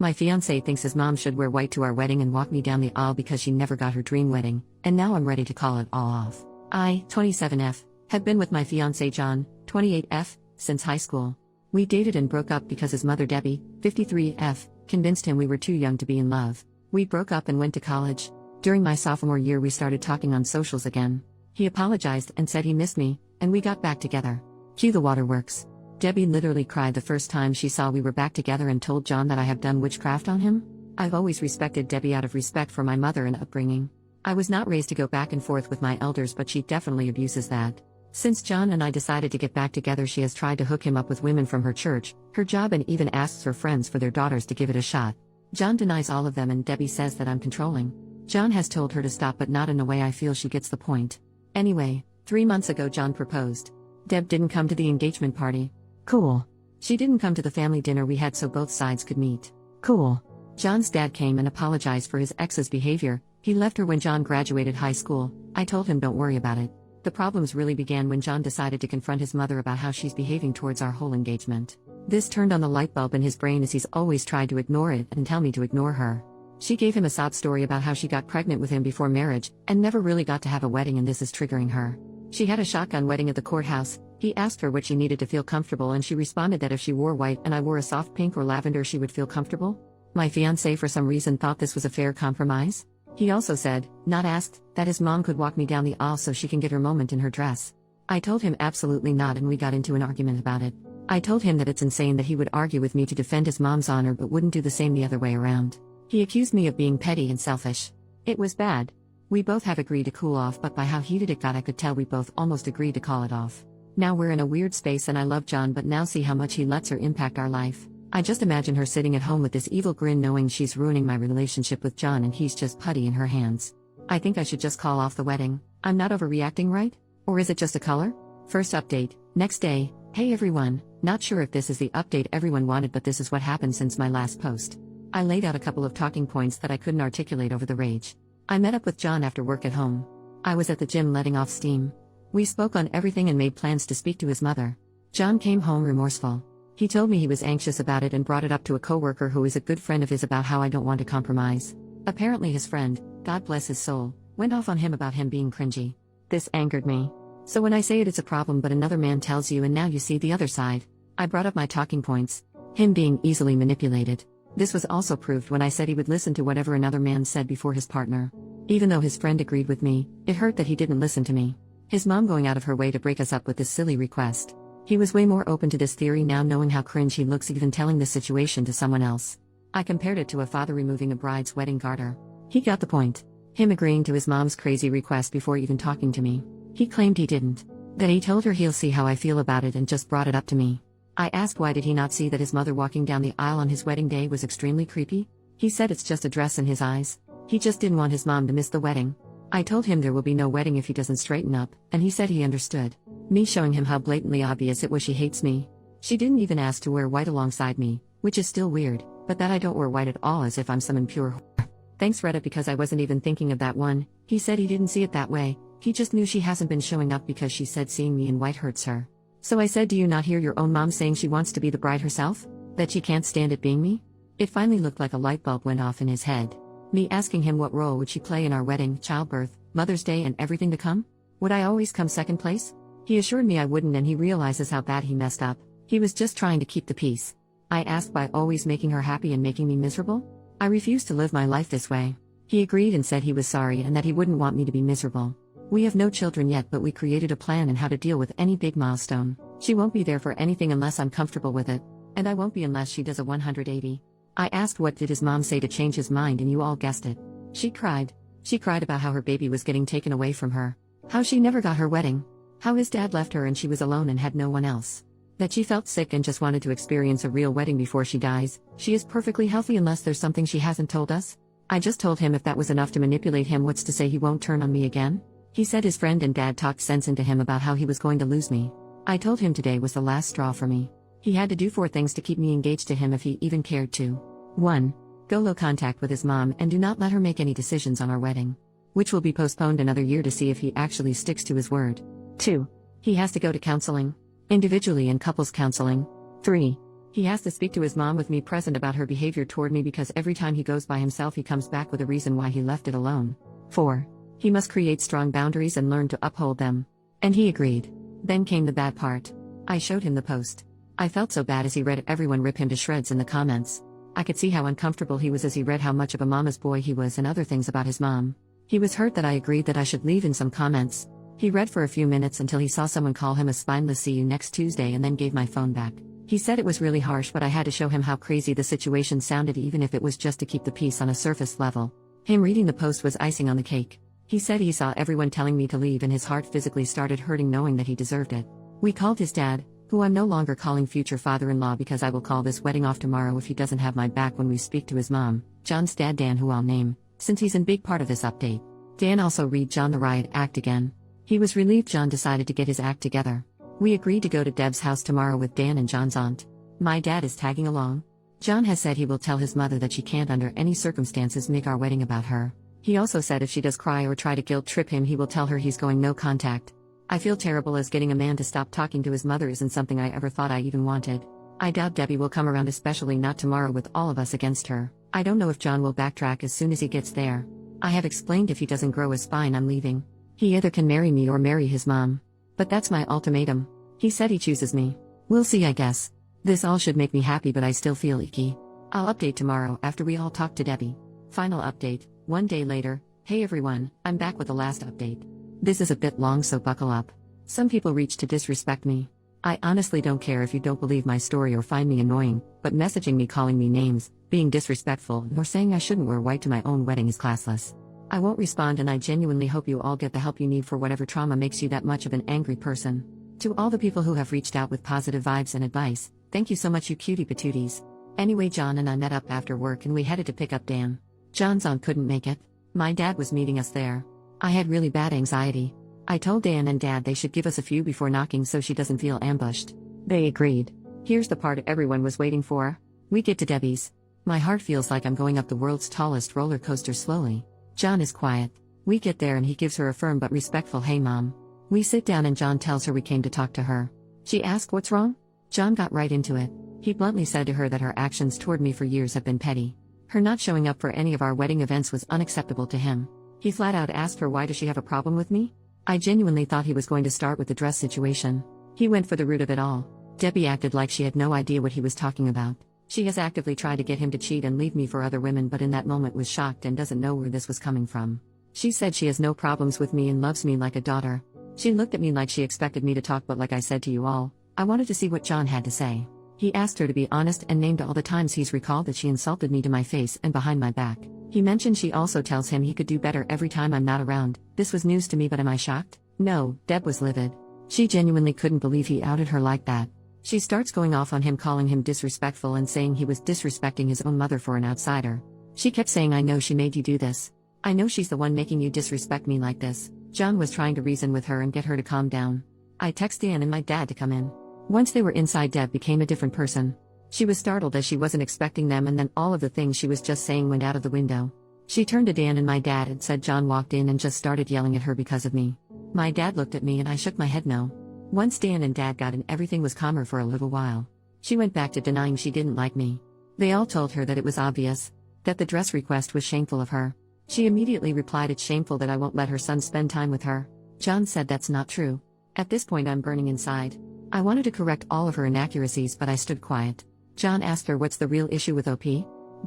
My fiancé thinks his mom should wear white to our wedding and walk me down the aisle because she never got her dream wedding, and now I'm ready to call it all off. I, 27F, have been with my fiancé John, 28F, since high school. We dated and broke up because his mother Debbie, 53F, convinced him we were too young to be in love. We broke up and went to college. During my sophomore year we started talking on socials again. He apologized and said he missed me, and we got back together. Cue the waterworks. Debbie literally cried the first time she saw we were back together and told John that I have done witchcraft on him. I've always respected Debbie out of respect for my mother and upbringing. I was not raised to go back and forth with my elders, but she definitely abuses that. Since John and I decided to get back together, she has tried to hook him up with women from her church, her job, and even asks her friends for their daughters to give it a shot. John denies all of them and Debbie says that I'm controlling. John has told her to stop, but not in a way I feel she gets the point. Anyway, 3 months ago John proposed. Deb didn't come to the engagement party. Cool. She didn't come to the family dinner we had so both sides could meet. Cool. John's dad came and apologized for his ex's behavior. He left her when John graduated high school. I told him don't worry about it. The problems really began when John decided to confront his mother about how she's behaving towards our whole engagement. This turned on the light bulb in his brain, as he's always tried to ignore it and tell me to ignore her. She gave him a sob story about how she got pregnant with him before marriage and never really got to have a wedding, and this is triggering her. She had a shotgun wedding at the courthouse. He asked her what she needed to feel comfortable, and she responded that if she wore white and I wore a soft pink or lavender she would feel comfortable. My fiancé for some reason thought this was a fair compromise. He also said, not asked, that his mom could walk me down the aisle so she can get her moment in her dress. I told him absolutely not, and we got into an argument about it. I told him that it's insane that he would argue with me to defend his mom's honor but wouldn't do the same the other way around. He accused me of being petty and selfish. It was bad. We both have agreed to cool off, but by how heated it got I could tell we both almost agreed to call it off. Now we're in a weird space, and I love John, but now see how much he lets her impact our life. I just imagine her sitting at home with this evil grin knowing she's ruining my relationship with John and he's just putty in her hands. I think I should just call off the wedding. I'm not overreacting, right? Or is it just a color? First update, next day. Hey everyone, not sure if this is the update everyone wanted, but this is what happened since my last post. I laid out a couple of talking points that I couldn't articulate over the rage. I met up with John after work at home. I was at the gym letting off steam. We spoke on everything and made plans to speak to his mother. John came home remorseful. He told me he was anxious about it and brought it up to a coworker who is a good friend of his about how I don't want to compromise. Apparently his friend, God bless his soul, went off on him about him being cringy. This angered me. So when I say it's a problem but another man tells you and now you see the other side. I brought up my talking points. Him being easily manipulated. This was also proved when I said he would listen to whatever another man said before his partner. Even though his friend agreed with me, it hurt that he didn't listen to me. His mom going out of her way to break us up with this silly request. He was way more open to this theory now, knowing how cringe he looks even telling this situation to someone else. I compared it to a father removing a bride's wedding garter. He got the point. Him agreeing to his mom's crazy request before even talking to me. He claimed he didn't. That he told her he'll see how I feel about it and just brought it up to me. I asked why did he not see that his mother walking down the aisle on his wedding day was extremely creepy? He said it's just a dress in his eyes. He just didn't want his mom to miss the wedding. I told him there will be no wedding if he doesn't straighten up, and he said he understood. Me showing him how blatantly obvious it was she hates me. She didn't even ask to wear white alongside me, which is still weird, but that I don't wear white at all as if I'm some impure whore. Thanks Reddit, because I wasn't even thinking of that one. He said he didn't see it that way, he just knew she hasn't been showing up because she said seeing me in white hurts her. So I said, do you not hear your own mom saying she wants to be the bride herself? That she can't stand it being me? It finally looked like a light bulb went off in his head. Me asking him what role would she play in our wedding, childbirth, Mother's Day and everything to come? Would I always come second place? He assured me I wouldn't, and he realizes how bad he messed up. He was just trying to keep the peace. I asked by always making her happy and making me miserable? I refused to live my life this way. He agreed and said he was sorry and that he wouldn't want me to be miserable. We have no children yet, but we created a plan on how to deal with any big milestone. She won't be there for anything unless I'm comfortable with it. And I won't be unless she does a 180. I asked what did his mom say to change his mind, and you all guessed it. She cried. She cried about how her baby was getting taken away from her. How she never got her wedding. How his dad left her and she was alone and had no one else. That she felt sick and just wanted to experience a real wedding before she dies. She is perfectly healthy unless there's something she hasn't told us. I just told him if that was enough to manipulate him, what's to say he won't turn on me again? He said his friend and dad talked sense into him about how he was going to lose me. I told him today was the last straw for me. He had to do 4 things to keep me engaged to him if he even cared to. 1. Go low contact with his mom and do not let her make any decisions on our wedding. Which will be postponed another year to see if he actually sticks to his word. 2. He has to go to counseling. Individually and couples counseling. 3. He has to speak to his mom with me present about her behavior toward me because every time he goes by himself he comes back with a reason why he left it alone. 4. He must create strong boundaries and learn to uphold them. And he agreed. Then came the bad part. I showed him the post. I felt so bad as he read everyone rip him to shreds in the comments. I could see how uncomfortable he was as he read how much of a mama's boy he was and other things about his mom. He was hurt that I agreed that I should leave in some comments. He read for a few minutes until he saw someone call him a spineless "see you next Tuesday" and then gave my phone back. He said it was really harsh, but I had to show him how crazy the situation sounded, even if it was just to keep the peace on a surface level. Him reading the post was icing on the cake. He said he saw everyone telling me to leave and his heart physically started hurting knowing that he deserved it. We called his dad, who I'm no longer calling future father-in-law because I will call this wedding off tomorrow if he doesn't have my back when we speak to his mom, John's dad Dan, who I'll name, since he's in big part of this update. Dan also read John the riot act again. He was relieved John decided to get his act together. We agreed to go to Deb's house tomorrow with Dan and John's aunt. My dad is tagging along. John has said he will tell his mother that she can't under any circumstances make our wedding about her. He also said if she does cry or try to guilt trip him he will tell her he's going no contact. I feel terrible as getting a man to stop talking to his mother isn't something I ever thought I even wanted. I doubt Debbie will come around, especially not tomorrow with all of us against her. I don't know if John will backtrack as soon as he gets there. I have explained if he doesn't grow a spine I'm leaving. He either can marry me or marry his mom. But that's my ultimatum. He said he chooses me. We'll see, I guess. This all should make me happy, but I still feel icky. I'll update tomorrow after we all talk to Debbie. Final update, 1 day later. Hey everyone, I'm back with the last update. This is a bit long, so buckle up. Some people reach to disrespect me. I honestly don't care if you don't believe my story or find me annoying, but messaging me, calling me names, being disrespectful, nor saying I shouldn't wear white to my own wedding is classless. I won't respond, and I genuinely hope you all get the help you need for whatever trauma makes you that much of an angry person. To all the people who have reached out with positive vibes and advice, thank you so much, you cutie patooties. Anyway, John and I met up after work and we headed to pick up Dan. John's aunt couldn't make it. My dad was meeting us there. I had really bad anxiety. I told Dan and Dad they should give us a few before knocking so she doesn't feel ambushed. They agreed. Here's the part everyone was waiting for. We get to Debbie's. My heart feels like I'm going up the world's tallest roller coaster slowly. John is quiet. We get there and he gives her a firm but respectful "Hey mom." We sit down and John tells her we came to talk to her. She asked what's wrong? John got right into it. He bluntly said to her that her actions toward me for years have been petty. Her not showing up for any of our wedding events was unacceptable to him. He flat out asked her why does she have a problem with me? I genuinely thought he was going to start with the dress situation. He went for the root of it all. Debbie acted like she had no idea what he was talking about. She has actively tried to get him to cheat and leave me for other women, but in that moment was shocked and doesn't know where this was coming from. She said she has no problems with me and loves me like a daughter. She looked at me like she expected me to talk, but like I said to you all, I wanted to see what John had to say. He asked her to be honest and named all the times he's recalled that she insulted me to my face and behind my back. He mentioned she also tells him he could do better every time I'm not around. This was news to me, but am I shocked? No, Deb was livid. She genuinely couldn't believe he outed her like that. She starts going off on him, calling him disrespectful and saying he was disrespecting his own mother for an outsider. She kept saying, I know she made you do this. I know she's the one making you disrespect me like this. John was trying to reason with her and get her to calm down. I texted Dan and my dad to come in. Once they were inside, Deb became a different person. She was startled as she wasn't expecting them, and then all of the things she was just saying went out of the window. She turned to Dan and my dad and said John walked in and just started yelling at her because of me. My dad looked at me and I shook my head no. Once Dan and Dad got in, everything was calmer for a little while. She went back to denying she didn't like me. They all told her that it was obvious, that the dress request was shameful of her. She immediately replied it's shameful that I won't let her son spend time with her. John said that's not true. At this point I'm burning inside. I wanted to correct all of her inaccuracies, but I stood quiet. John asked her what's the real issue with OP?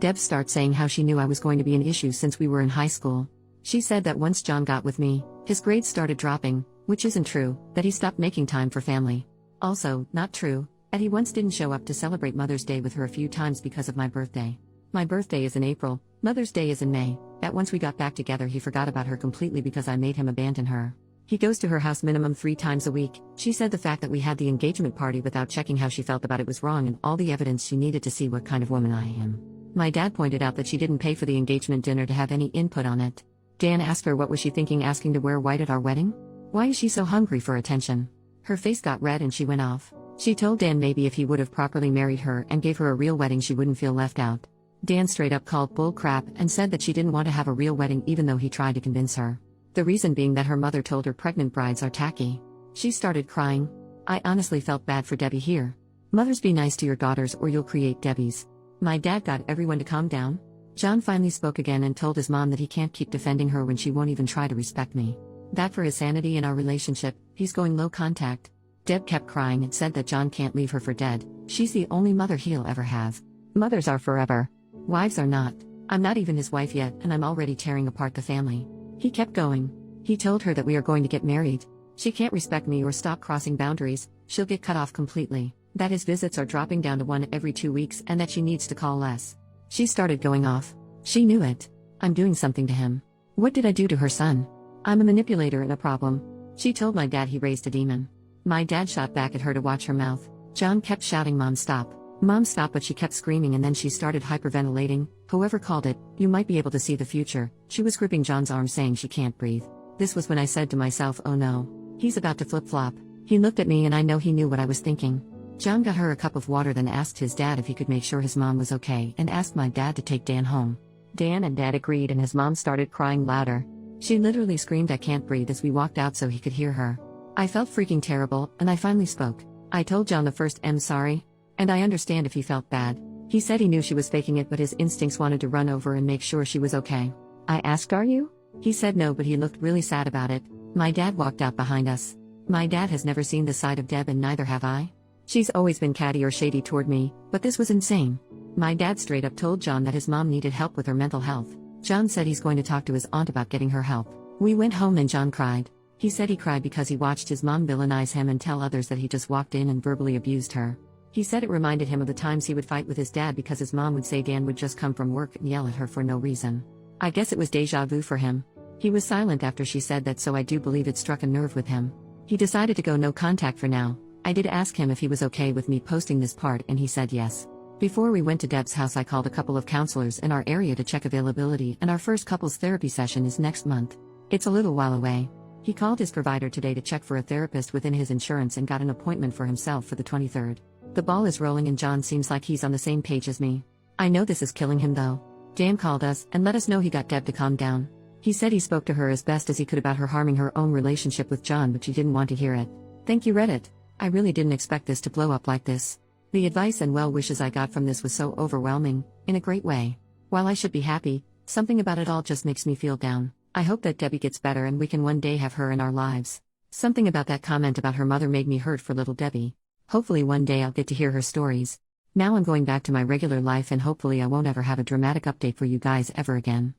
Deb starts saying how she knew I was going to be an issue since we were in high school. She said that once John got with me, his grades started dropping, which isn't true, that he stopped making time for family. Also, not true, that he once didn't show up to celebrate Mother's Day with her a few times because of my birthday. My birthday is in April, Mother's Day is in May, that once we got back together he forgot about her completely because I made him abandon her. He goes to her house minimum 3 times a week. She said the fact that we had the engagement party without checking how she felt about it was wrong and all the evidence she needed to see what kind of woman I am. My dad pointed out that she didn't pay for the engagement dinner to have any input on it. Dan asked her what was she thinking asking to wear white at our wedding? Why is she so hungry for attention? Her face got red and she went off. She told Dan maybe if he would have properly married her and gave her a real wedding she wouldn't feel left out. Dan straight up called bull crap and said that she didn't want to have a real wedding even though he tried to convince her. The reason being that her mother told her pregnant brides are tacky. She started crying. I honestly felt bad for Debbie here. Mothers, be nice to your daughters or you'll create Debbies. My dad got everyone to calm down. John finally spoke again and told his mom that he can't keep defending her when she won't even try to respect me. That for his sanity in our relationship, he's going low contact. Deb kept crying and said that John can't leave her for dead. She's the only mother he'll ever have. Mothers are forever. Wives are not. I'm not even his wife yet, and I'm already tearing apart the family. He kept going. He told her that we are going to get married. She can't respect me or stop crossing boundaries, she'll get cut off completely. That his visits are dropping down to 1 every 2 weeks and that she needs to call less. She started going off. She knew it. I'm doing something to him. What did I do to her son? I'm a manipulator and a problem. She told my dad he raised a demon. My dad shot back at her to watch her mouth. John kept shouting, "Mom, stop. Mom, stop," but she kept screaming and then she started hyperventilating. Whoever called it, you might be able to see the future. She was gripping John's arm saying she can't breathe. This was when I said to myself, oh no. He's about to flip-flop. He looked at me and I know he knew what I was thinking. John got her a cup of water, then asked his dad if he could make sure his mom was okay and asked my dad to take Dan home. Dan and Dad agreed and his mom started crying louder. She literally screamed, "I can't breathe," as we walked out so he could hear her. I felt freaking terrible, and I finally spoke. I told John the first, "I'm sorry." And I understand if he felt bad. He said he knew she was faking it, but his instincts wanted to run over and make sure she was okay. I asked, "Are you?" He said no, but he looked really sad about it. My dad walked out behind us. My dad has never seen the side of Deb and neither have I. She's always been catty or shady toward me, but this was insane. My dad straight up told John that his mom needed help with her mental health. John said he's going to talk to his aunt about getting her help. We went home and John cried. He said he cried because he watched his mom villainize him and tell others that he just walked in and verbally abused her. He said it reminded him of the times he would fight with his dad because his mom would say Dan would just come from work and yell at her for no reason. I guess it was deja vu for him. He was silent after she said that, so I do believe it struck a nerve with him. He decided to go no contact for now. I did ask him if he was okay with me posting this part and he said yes. Before we went to Deb's house, I called a couple of counselors in our area to check availability, and our first couples therapy session is next month. It's a little while away. He called his provider today to check for a therapist within his insurance and got an appointment for himself for the 23rd. The ball is rolling and John seems like he's on the same page as me. I know this is killing him though. Dan called us and let us know he got Deb to calm down. He said he spoke to her as best as he could about her harming her own relationship with John, but she didn't want to hear it. Thank you, Reddit. I really didn't expect this to blow up like this. The advice and well wishes I got from this was so overwhelming, in a great way. While I should be happy, something about it all just makes me feel down. I hope that Debbie gets better and we can one day have her in our lives. Something about that comment about her mother made me hurt for little Debbie. Hopefully one day I'll get to hear her stories. Now I'm going back to my regular life and hopefully I won't ever have a dramatic update for you guys ever again.